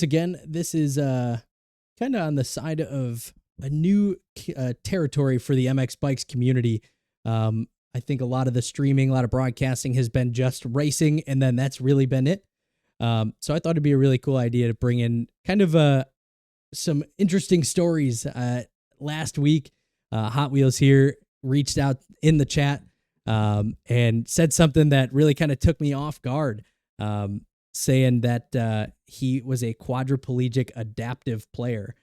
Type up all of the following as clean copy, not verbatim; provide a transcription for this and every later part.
again, this is kind of on the side of a new territory for the MX Bikes community. I think a lot of the streaming, a lot of broadcasting has been just racing, and then that's really been it. So I thought it'd be a really cool idea to bring in kind of some interesting stories. Last week, HotWheelz here reached out in the chat and said something that really kind of took me off guard, saying that he was a quadriplegic adaptive player.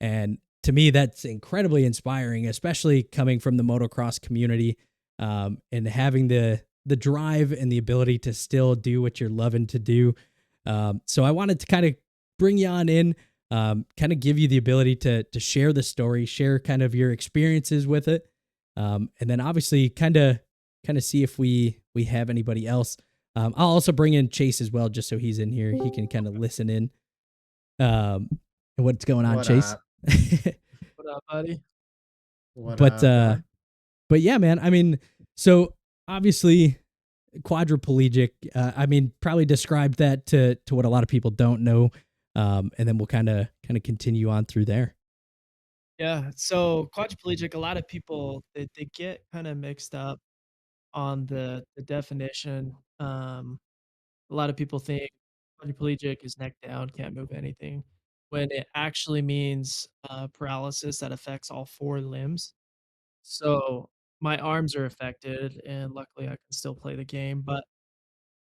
And to me, that's incredibly inspiring, especially coming from the motocross community, and having the drive and the ability to still do what you're loving to do. So I wanted to kind of bring you on in, kind of give you the ability to share the story, share kind of your experiences with it. And then obviously kind of see if we have anybody else. I'll also bring in Chase as well, just so he's in here. He can kind of listen in. What's going on, What Chase? up? What up, buddy? What But up? but yeah, man. I mean, so obviously quadriplegic. I mean, probably describe that to what a lot of people don't know, and then we'll kind of continue on through there. Yeah, so quadriplegic, a lot of people they get kind of mixed up on the definition. A lot of people think quadriplegic is neck down, can't move anything, when it actually means paralysis that affects all four limbs. So my arms are affected, and luckily I can still play the game. But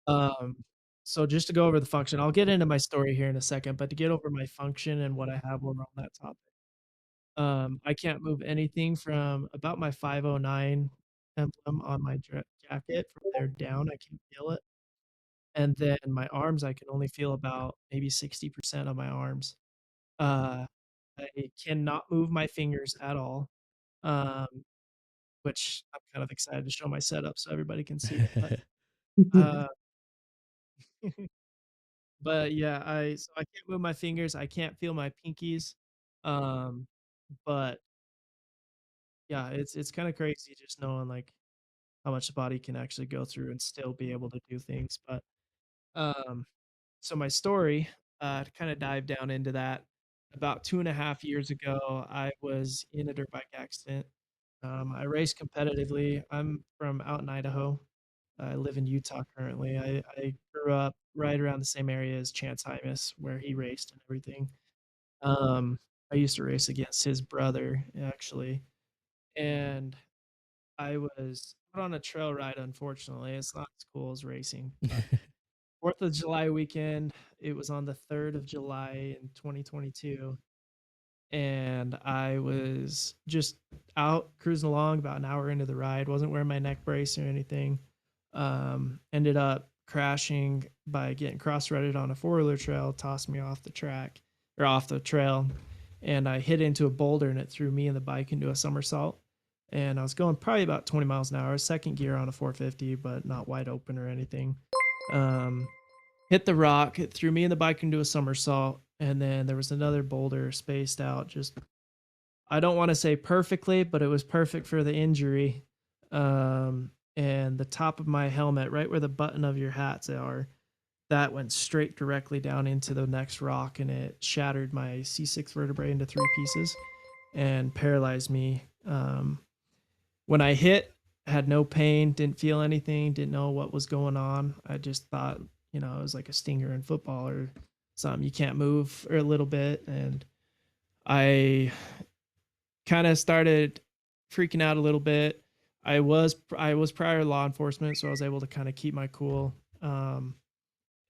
um, so just to go over the function, I'll get into my story here in a second. But to get over my function and what I have over on that topic. I can't move anything from about my 509 emblem on my jacket. From there down, I can feel it. And then my arms, I can only feel about maybe 60% of my arms. Uh, I cannot move my fingers at all, um, which I'm kind of excited to show my setup so everybody can see it. Uh, but yeah, I can't move my fingers. I can't feel my pinkies. Um, but yeah, it's kind of crazy just knowing like how much the body can actually go through and still be able to do things. But um, so my story, to kind of dive down into that, about 2.5 years ago, I was in a dirt bike accident. I race competitively. I'm from out in Idaho. I live in Utah currently. I grew up right around the same area as Chance Hymas, where he raced and everything. Um, I used to race against his brother, actually, and I was out on a trail ride, unfortunately. It's not as cool as racing, but 4th of July weekend, it was on the 3rd of July in 2022, and I was just out cruising along about an hour into the ride, wasn't wearing my neck brace or anything. Ended up crashing by getting cross-rutted on a four-wheeler trail, tossed me off the track or off the trail, and I hit into a boulder and it threw me and the bike into a somersault. And I was going probably about 20 miles an hour, second gear on a 450, but not wide open or anything. Um, Hit the rock, it threw me and the bike into a somersault, and then there was another boulder spaced out. Just, I don't want to say perfectly, but it was perfect for the injury. And the top of my helmet, right where the button of your hats are, that went straight directly down into the next rock, and it shattered my C6 vertebrae into 3 pieces and paralyzed me. When I hit, had no pain, didn't feel anything, didn't know what was going on. I just thought, it was like a stinger in football or something. You can't move for a little bit, and I kind of started freaking out a little bit. I was prior law enforcement, so I was able to kind of keep my cool.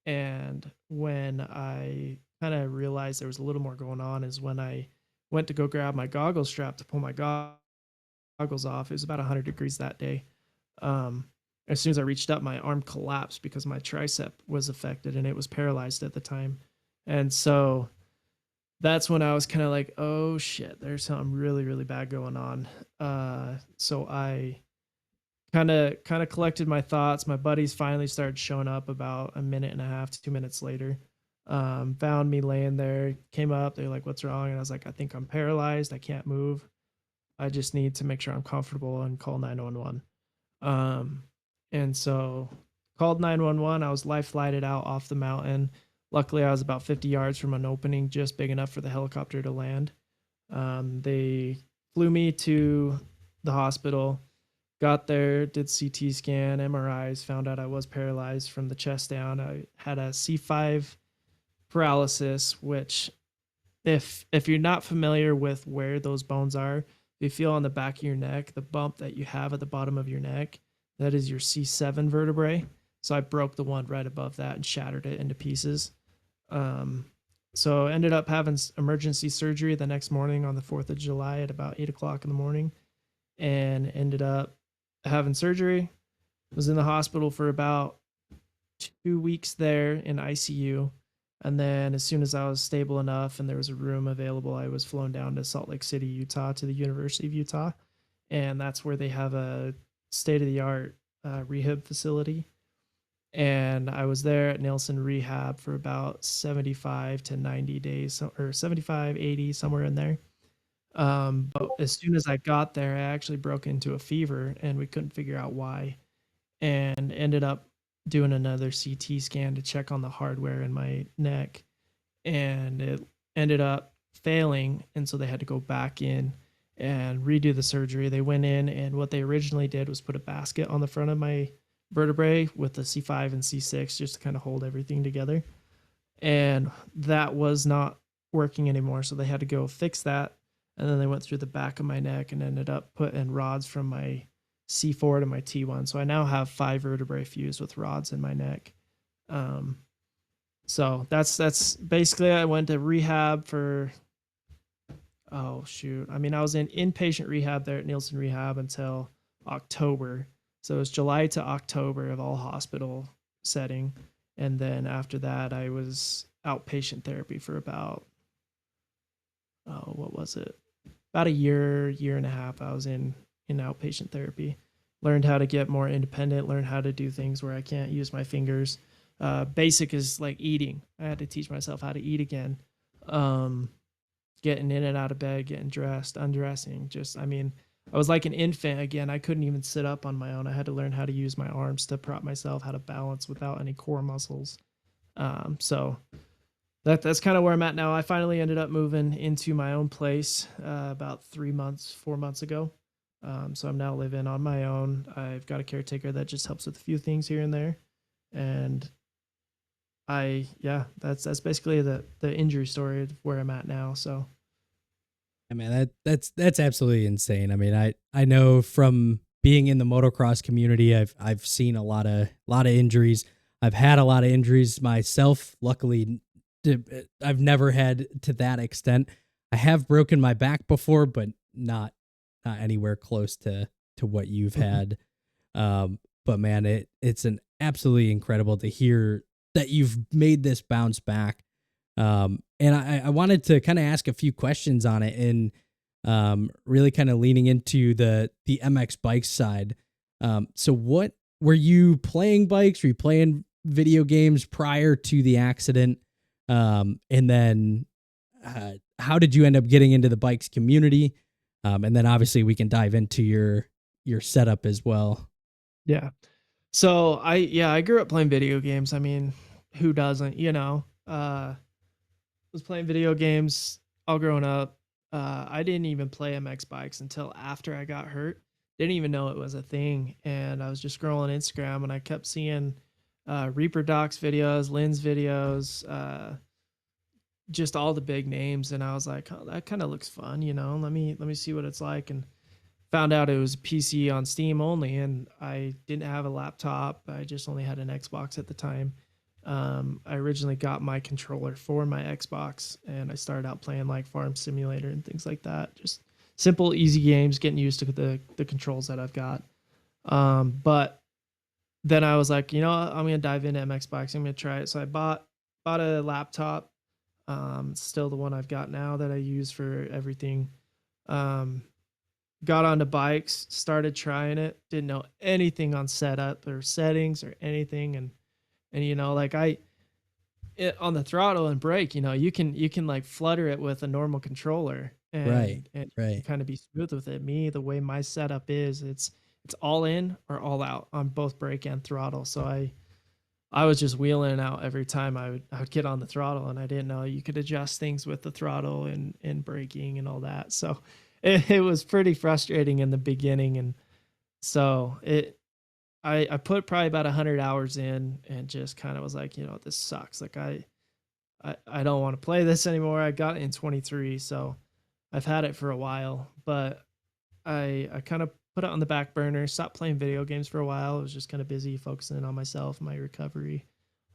And when I kind of realized there was a little more going on is when I went to go grab my goggle strap to pull my goggles off. It was about 100 degrees that day. As soon as I reached up, my arm collapsed because my tricep was affected and it was paralyzed at the time. And so that's when I was kind of like, oh shit, there's something really, really bad going on. So I kind of collected my thoughts. My buddies finally started showing up about a minute and a half to 2 minutes later. Found me laying there, came up, they're like, what's wrong? And I was like, I think I'm paralyzed. I can't move. I just need to make sure I'm comfortable and call 911. And so called 911. I was life flighted out off the mountain. Luckily, I was about 50 yards from an opening, just big enough for the helicopter to land. They flew me to the hospital, got there, did CT scan, MRIs, found out I was paralyzed from the chest down. I had a C5 paralysis, which if you're not familiar with where those bones are, if you feel on the back of your neck, the bump that you have at the bottom of your neck, that is your C7 vertebrae. So I broke the one right above that and shattered it into pieces. Um, so ended up having emergency surgery the next morning on the 4th of July at about 8 o'clock in the morning, and ended up having surgery. Was in the hospital for about 2 weeks there in ICU. And then as soon as I was stable enough and there was a room available, I was flown down to Salt Lake City, Utah, to the University of Utah. And that's where they have a state of the art rehab facility. And I was there at Nelson Rehab for about 75 to 90 days, or 75, 80, somewhere in there. But as soon as I got there, I actually broke into a fever and we couldn't figure out why, and ended up doing another CT scan to check on the hardware in my neck, and it ended up failing, and so they had to go back in and redo the surgery. They went in, and what they originally did was put a basket on the front of my vertebrae with the C5 and C6 just to kind of hold everything together, and that was not working anymore, so they had to go fix that. And then they went through the back of my neck and ended up putting rods from my C4 to my T1. So I now have 5 vertebrae fused with rods in my neck. So that's basically, I went to rehab for, oh shoot. I mean, I was in inpatient rehab there at Nielsen Rehab until October. So it was July to October of all hospital setting. And then after that, I was outpatient therapy for about, oh, what was it? About a year and a half. I was in outpatient therapy. Learned how to get more independent, learned how to do things where I can't use my fingers. Basic is like eating. I had to teach myself how to eat again. Getting in and out of bed, getting dressed, undressing. Just, I mean, I was like an infant again. I couldn't even sit up on my own. I had to learn how to use my arms to prop myself, how to balance without any core muscles. So that's kind of where I'm at now. I finally ended up moving into my own place about 4 months ago. So I'm now living on my own. I've got a caretaker that just helps with a few things here and there. And that's basically the injury story of where I'm at now. So I mean, that's absolutely insane. I mean, I know from being in the motocross community, I've seen a lot of injuries. I've had a lot of injuries myself. Luckily, I've never had to that extent. I have broken my back before, but not anywhere close to what you've had. But man, it's an absolutely incredible to hear that you've made this bounce back. And I wanted to kind of ask a few questions on it, and really kind of leaning into the MX bike side. So what were you playing bikes? Were you playing video games prior to the accident? And then how did you end up getting into the bikes community? And then obviously we can dive into your setup as well. yeah. So I grew up playing video games. I mean, who doesn't, was playing video games all growing up. I didn't even play MX bikes until after I got hurt. Didn't even know it was a thing. And I was just scrolling Instagram and I kept seeing Reaper Docs videos, Lynn's videos, just all the big names. And I was like, oh, that kind of looks fun, let me see what it's like. And found out it was PC on Steam only, and I didn't have a laptop. I just only had an Xbox at the time. I originally got my controller for my Xbox, and I started out playing like Farm Simulator and things like that. Just simple, easy games, getting used to the controls that I've got. But then I was like, I'm gonna dive into MX bikes. I'm gonna try it. So I bought a laptop. Still the one I've got now that I use for everything. Got onto bikes, started trying it, didn't know anything on setup or settings or anything. And like on the throttle and brake, you can like flutter it with a normal controller Right. and Right. kind of be smooth with it. Me, the way my setup is, it's all in or all out on both brake and throttle. So I was just wheeling out every time I would get on the throttle, and I didn't know you could adjust things with the throttle and braking and all that. So it was pretty frustrating in the beginning, and so I put probably about 100 hours in, and just kind of was like, this sucks. Like I don't want to play this anymore. I got it in 23, so I've had it for a while, but I kind of put it on the back burner, stopped playing video games for a while. I was just kind of busy focusing on myself, my recovery.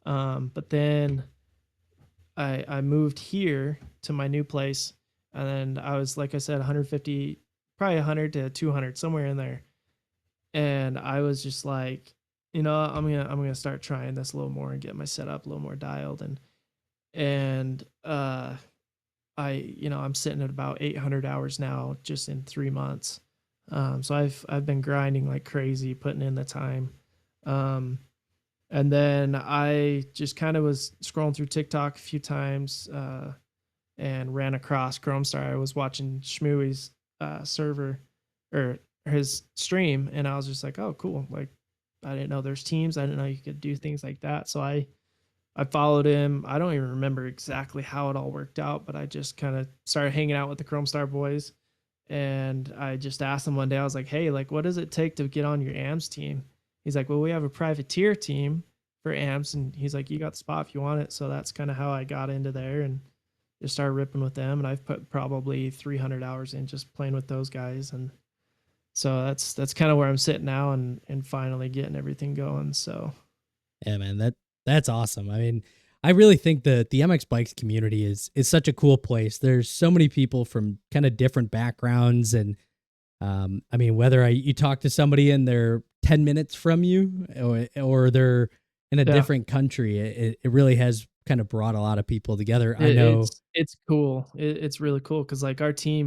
But then I moved here to my new place, and then I was, like I said, 150, probably 100 to 200, somewhere in there. And I was just like, I'm gonna start trying this a little more and get my setup a little more dialed. And I'm sitting at about 800 hours now, just in 3 months. So I've been grinding like crazy, putting in the time. Um, and then I just kind of was scrolling through TikTok a few times, and ran across Chrome Star. I was watching Shmooey's server, or his stream, and I was just like, oh, cool. Like, I didn't know there's teams. I didn't know you could do things like that. So I followed him. I don't even remember exactly how it all worked out, but I just kind of started hanging out with the Chrome Star boys. And I just asked him one day, I was like, hey, like, what does it take to get on your AMS team? He's like, well, we have a privateer team for AMS. And he's like, you got the spot if you want it. So that's kind of how I got into there and just started ripping with them. And I've put probably 300 hours in just playing with those guys. And so that's kind of where I'm sitting now, and finally getting everything going. So Yeah, man, that's awesome. I mean, I really think the MX bikes community is such a cool place. There's so many people from kind of different backgrounds, and I mean, whether you talk to somebody and they're 10 minutes from you, or they're in a yeah, different country, it really has kind of brought a lot of people together. I it, know. it's cool. It's really cool because, like, our team,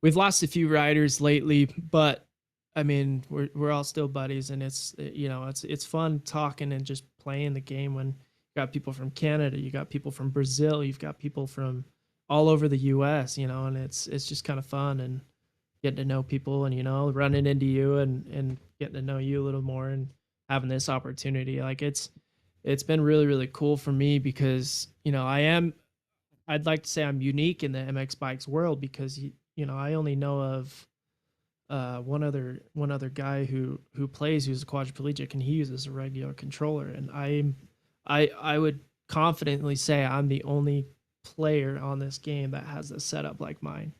we've lost a few riders lately, but I mean, we're all still buddies, and it's fun talking and just playing the game when you got people from Canada, you got people from Brazil, you've got people from all over the US, and it's just kind of fun, and getting to know people, and running into you, and getting to know you a little more, and having this opportunity. Like, it's been really, really cool for me because, I'd like to say I'm unique in the MX bikes world because I only know of one other guy who plays, who's a quadriplegic, and he uses a regular controller, and I would confidently say I'm the only player on this game that has a setup like mine.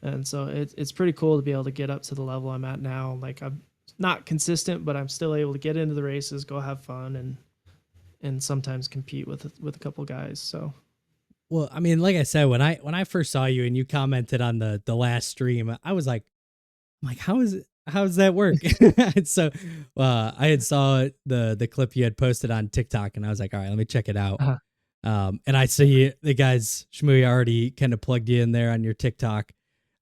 And so it's pretty cool to be able to get up to the level I'm at now. Like, I'm not consistent, but I'm still able to get into the races, go have fun, and sometimes compete with a couple guys. So Well, I mean, like I said, when I first saw you and you commented on the last stream, I was like, how does that work? And so I had saw the clip you had posted on TikTok, and I was like, all right, let me check it out. uh, And I see the guys Shmooey already kind of plugged you in there on your TikTok.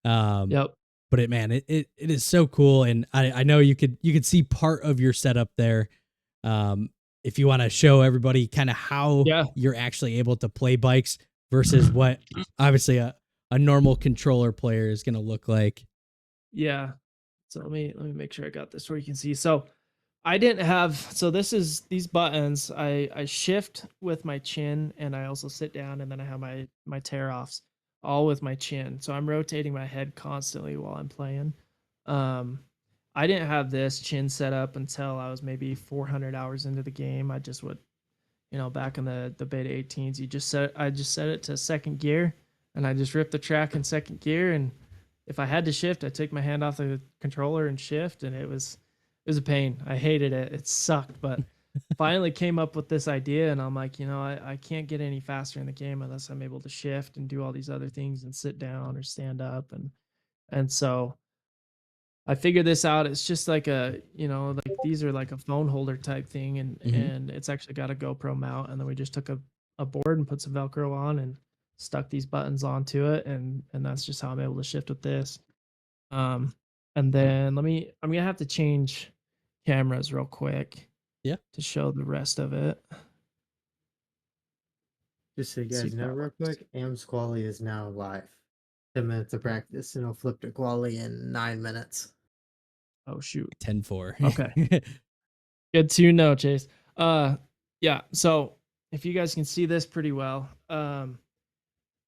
Um, yep, but it is so cool, and I know you could see part of your setup there. Um, if you want to show everybody kind of how yeah, you're actually able to play bikes versus what obviously a normal controller player is going to look like. yeah. So let me make sure I got this where you can see. So I didn't have, so this is these buttons. I shift with my chin, and I also sit down, and then I have my tear offs all with my chin. So I'm rotating my head constantly while I'm playing. Um, I didn't have this chin set up until I was maybe 400 hours into the game. I just would, back in the beta 18s, I just set it to second gear, and I just ripped the track in second gear. And if I had to shift, I took my hand off the controller and shift, and it was a pain. I hated it. It sucked, but finally came up with this idea, and I'm like, I can't get any faster in the game unless I'm able to shift and do all these other things and sit down or stand up. And so I figured this out. It's just like like, these are like a phone holder type thing, and Hmm. and it's actually got a GoPro mount, and then we just took a board and put some Velcro on and stuck these buttons onto it, and that's just how I'm able to shift with this. Um, and then I'm gonna have to change cameras real quick Yeah. to show the rest of it. Just so you See guys if know that real works. quick, AM's quali is now live. 10 minutes of practice and it'll flip to quali in 9 minutes. Oh shoot. 10-4. Okay. Good to know, Chase. Yeah, so if you guys can see this pretty well,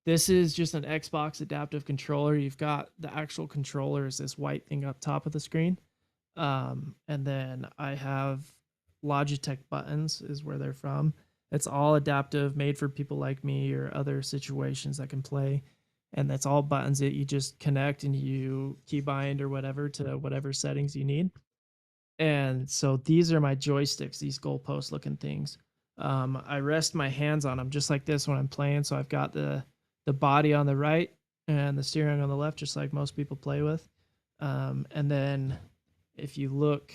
this is just an Xbox adaptive controller. You've got the actual controller is this white thing up top of the screen. And then I have Logitech buttons is where they're from. It's all adaptive, made for people like me or other situations that can play. And that's all buttons that you just connect and you keybind or whatever to whatever settings you need. And so these are my joysticks, these goalpost looking things. I rest my hands on them just like this when I'm playing. So I've got the body on the right and the steering on the left, just like most people play with. And then if you look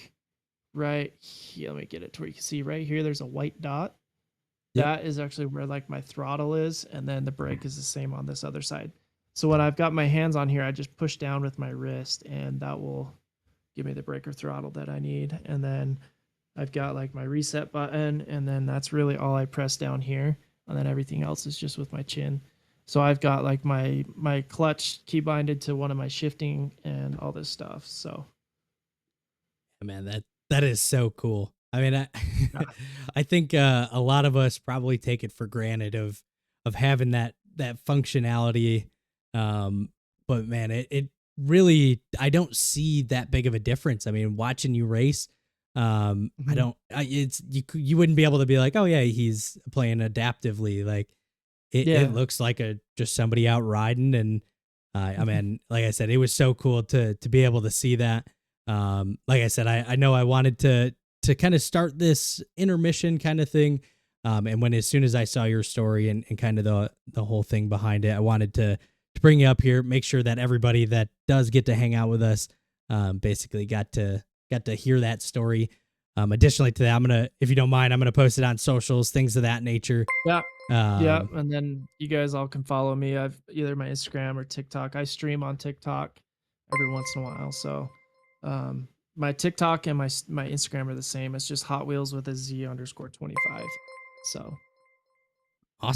right here, let me get it to where you can see right here, there's a white dot. Yep. That is actually where like my throttle is. And then the brake is the same on this other side. So when I've got my hands on here, I just push down with my wrist and that will give me the brake or throttle that I need. And then I've got like my reset button, and then that's really all I press down here. And then everything else is just with my chin. So I've got like my clutch key binded to one of my shifting and all this stuff. So Man, that is so cool. I mean, yeah. I think a lot of us probably take it for granted of having that functionality. But man, it really, I don't see that big of a difference. I mean, watching you race, it's you wouldn't be able to be like, oh yeah, he's playing adaptively. Like it Yeah. looks like just somebody out riding. And I mean, like I said, it was so cool to be able to see that. Like I said, I know I wanted to kind of start this intermission kind of thing. And as soon as I saw your story and kind of the whole thing behind it, I wanted to bring you up here, make sure that everybody that does get to hang out with us, basically got to hear that story. Additionally to that, I'm gonna, if you don't mind, I'm gonna post it on socials, things of that nature. Yeah. Yeah. And then you guys all can follow me. I've either my Instagram or TikTok. I stream on TikTok every once in a while. So my TikTok and my Instagram are the same. It's just HotWheelz with a Z _25. So Awesome.